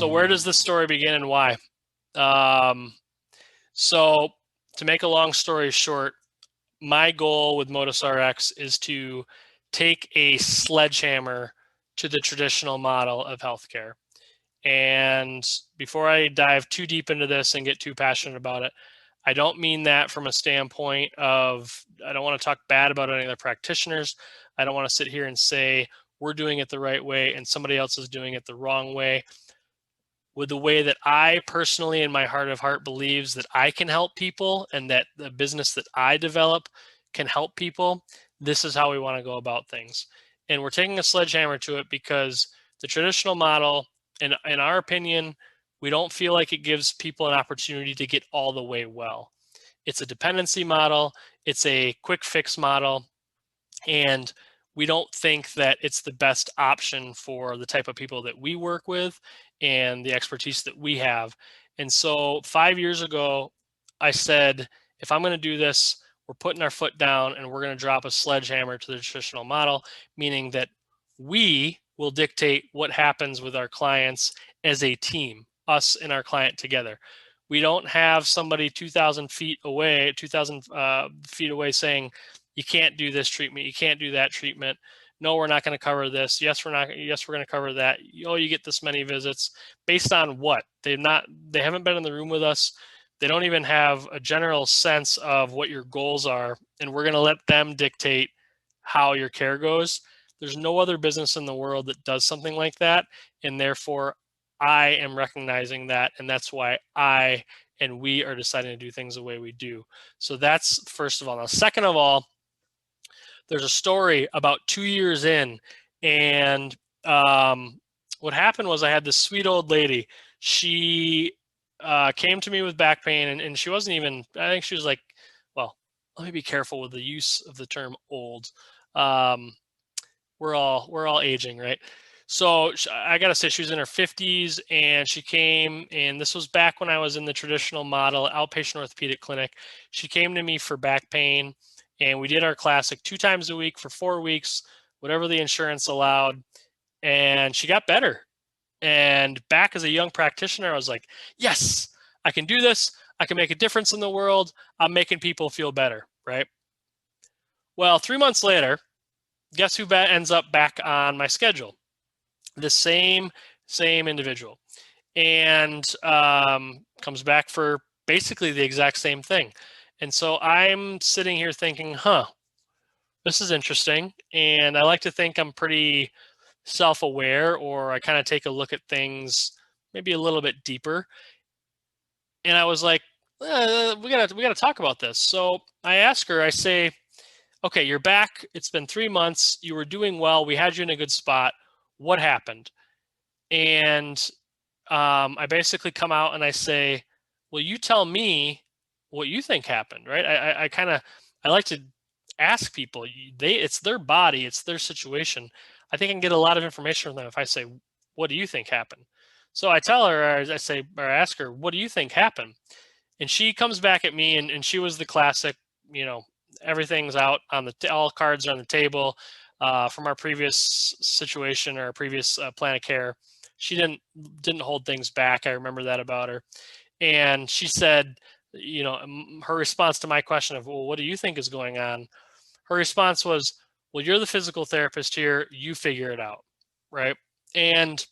So where does this story begin and why? So to make a long story short, my goal with Motus Rx is to take a sledgehammer to the traditional model of healthcare. And before I dive too deep into this and get too passionate about it, I don't mean that from a standpoint of, I don't want to talk bad about any other practitioners. I don't want to sit here and say we're doing it the right way and somebody else is doing it the wrong way. With the way that I personally, in my heart of heart, believes that I can help people and that the business that I develop can help people, this is how we want to go about things. And we're taking a sledgehammer to it because the traditional model, in our opinion, we don't feel like it gives people an opportunity to get all the way well. It's a dependency model. It's a quick fix model. And we don't think that it's the best option for the type of people that we work with and the expertise that we have. And so 5 years ago, I said, if I'm going to do this, we're putting our foot down and we're going to drop a sledgehammer to the traditional model, meaning that we will dictate what happens with our clients as a team, us and our client together. We don't have somebody 2,000 feet away, 2,000 feet away saying, you can't do this treatment, you can't do that treatment. No, we're not going to cover this. Yes, we're not. Yes, we're going to cover that. Oh, you get this many visits. Based on what? They haven't been in the room with us. They don't even have a general sense of what your goals are, and we're going to let them dictate how your care goes. There's no other business in the world that does something like that, and therefore I am recognizing that, and that's why I and we are deciding to do things the way we do. So that's first of all. Now, second of all, there's a story about 2 years in, and what happened was I had this sweet old lady. She came to me with back pain, and she wasn't even, I think she was like, well, let me be careful with the use of the term old. We're all aging, right? So I got to say, she was in her 50s, and she came, and this was back when I was in the traditional model, outpatient orthopedic clinic. She came to me for back pain, and we did our classic 2 times a week for 4 weeks, whatever the insurance allowed, and she got better. And back as a young practitioner, I was like, yes, I can do this. I can make a difference in the world. I'm making people feel better, right? Well, 3 months later, guess who ends up back on my schedule? The same individual, and comes back for basically the exact same thing. And so I'm sitting here thinking, this is interesting. And I like to think I'm pretty self-aware, or I kind of take a look at things maybe a little bit deeper. And I was like, we gotta talk about this. So I ask her, I say, okay, you're back. It's been 3 months. You were doing well. We had you in a good spot. What happened? And I basically come out and I say, well, you tell me what you think happened, right? I like to ask people, it's their body, it's their situation. I think I can get a lot of information from them if I say, what do you think happened? So I tell her, or I ask her, what do you think happened? And she comes back at me, and she was the classic, everything's out on all cards are on the table from our previous situation or our previous plan of care. She didn't hold things back. I remember that about her. And she said, her response to my question of, well, what do you think is going on? Her response was, well, you're the physical therapist here. You figure it out, right? And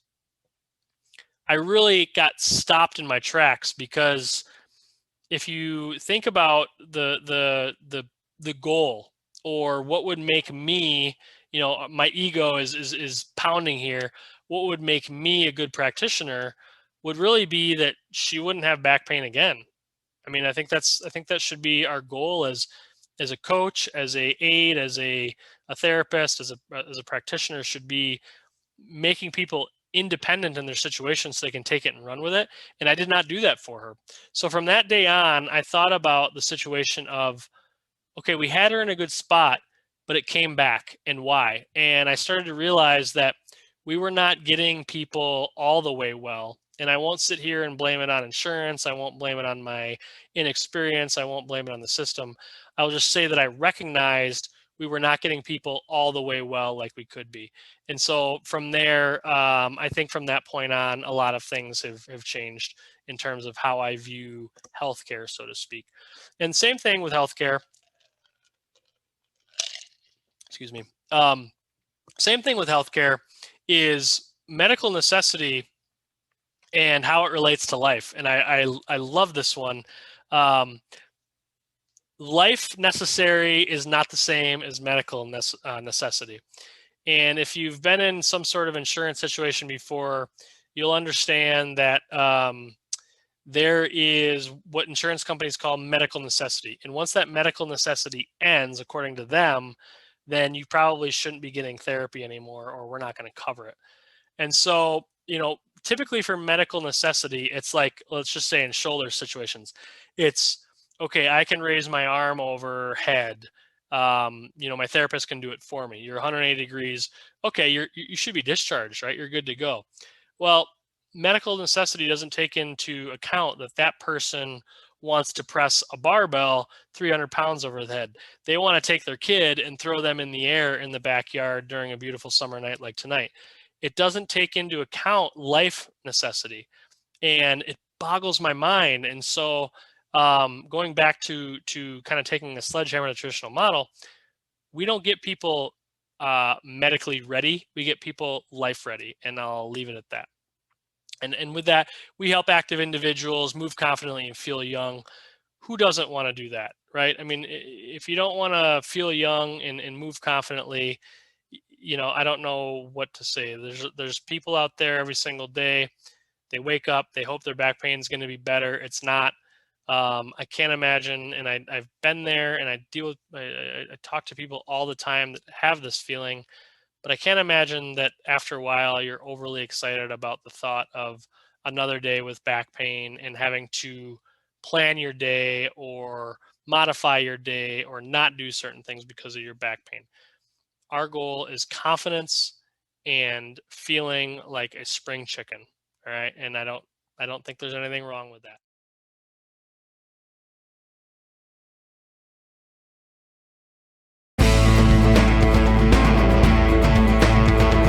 I really got stopped in my tracks, because if you think about the goal, or what would make me, my ego is pounding here, what would make me a good practitioner would really be that she wouldn't have back pain again. I mean, I think that should be our goal as a coach, as a aide, as a therapist, as a practitioner, should be making people independent in their situation so they can take it and run with it. And I did not do that for her. So from that day on, I thought about the situation of, okay, we had her in a good spot, but it came back, and why? And I started to realize that we were not getting people all the way well. And I won't sit here and blame it on insurance. I won't blame it on my inexperience. I won't blame it on the system. I'll just say that I recognized we were not getting people all the way well like we could be. And so from there, I think from that point on, a lot of things have changed in terms of how I view healthcare, so to speak. And same thing with healthcare. Excuse me. Same thing with healthcare is medical necessity and how it relates to life. And I love this one. Um, Life necessary is not the same as medical necessity. And if you've been in some sort of insurance situation before, you'll understand that there is what insurance companies call medical necessity. And once that medical necessity ends, according to them, then you probably shouldn't be getting therapy anymore, or we're not going to cover it. And so, typically for medical necessity, it's like, let's just say in shoulder situations, it's okay, I can raise my arm overhead. My therapist can do it for me. You're 180 degrees. Okay, you should be discharged, right? You're good to go. Well, medical necessity doesn't take into account that that person wants to press a barbell 300 pounds over the head. They want to take their kid and throw them in the air in the backyard during a beautiful summer night like tonight. It doesn't take into account life necessity, and it boggles my mind. And so, going back to kind of taking the sledgehammer to traditional model, we don't get people medically ready. We get people life ready, and I'll leave it at that. And with that, we help active individuals move confidently and feel young. Who doesn't want to do that, right? I mean, if you don't want to feel young and move confidently, I don't know what to say. There's people out there every single day. They wake up, they hope their back pain is going to be better. It's not. I can't imagine, and I've been there, and I deal with. I talk to people all the time that have this feeling, but I can't imagine that after a while you're overly excited about the thought of another day with back pain and having to plan your day or modify your day or not do certain things because of your back pain. Our goal is confidence and feeling like a spring chicken. All right. And I don't think there's anything wrong with that.